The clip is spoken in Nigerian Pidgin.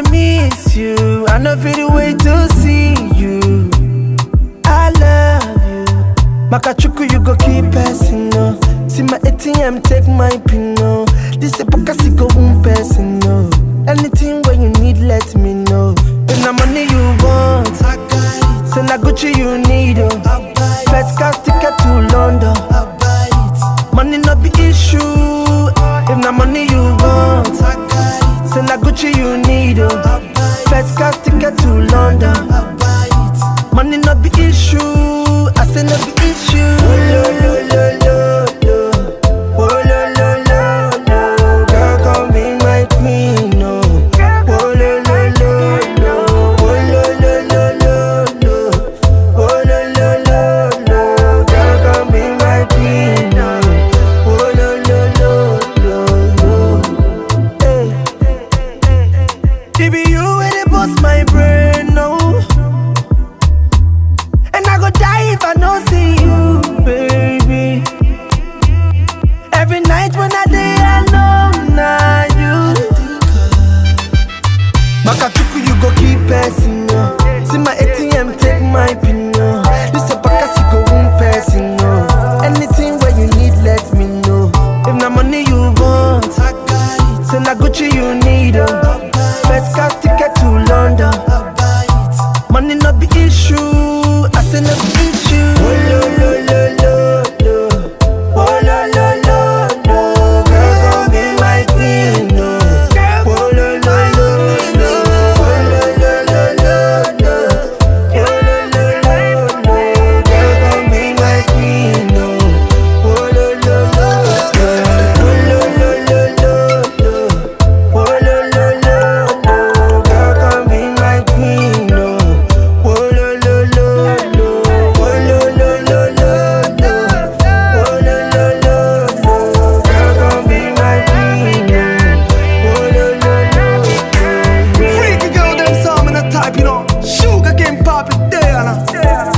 dey miss you. I no feel the way to see you. I love you. Makachuku, you go keep passing, no. See my ATM, take my pin, no. This a pokasi go person, no. Anything when you need, let me know. If the money you want, I got it. Send a Gucci you need, oh. First class ticket to London, I'll buy it. Money not be issue. If the money you want, I got it. Send a Gucci you need, oh. First class ticket to London, I'll buy it. Money not be issue. I say not be issue. Oh, lo, lo, lo, lo, lo. Oh, lo, lo, lo, lo. Girl, come be my queen, no. Oh, lo, lo, lo, lo. Oh, lo, lo, lo, lo, lo. Oh, lo, lo, lo, lo. Girl, come be my queen, no. Oh, lo, lo, lo, lo, lo. Hey. It be you where they bust my brain, no. And I go die if I don't see you, baby. Every night when I day alone, now you. Makachuku, you go keep passing, no. See my ATM, take my pin, no. This a bakasi go person, no. Anything where you need, let me know. If the money you want, I got it. Send a Gucci you need, oh. First class ticket to London, I'll buy it. Money not be issue. I say no be issue. Oh, lo, lo, lo, lo, lo. Oh, lo, lo, lo, lo. Girl, come be my queen, no. Oh, lo, lo, lo, lo. Oh, lo, lo, lo, lo, lo. Oh, lo, lo, lo, lo. Girl, come be my queen, no. Oh, lo, lo, lo, lo. Oh, lo, lo, lo, lo, lo. Oh, lo, lo, lo, lo. Girl, come be my queen, no. Oh, lo, lo, lo, lo. Oh, lo, lo, lo, lo, lo. Oh, lo, lo, lo, lo. Girl, come be my queen, no. Oh, lo, lo, lo, lo. Freaky girl, them song in a type, you know. Sugar cane pop it there, nah.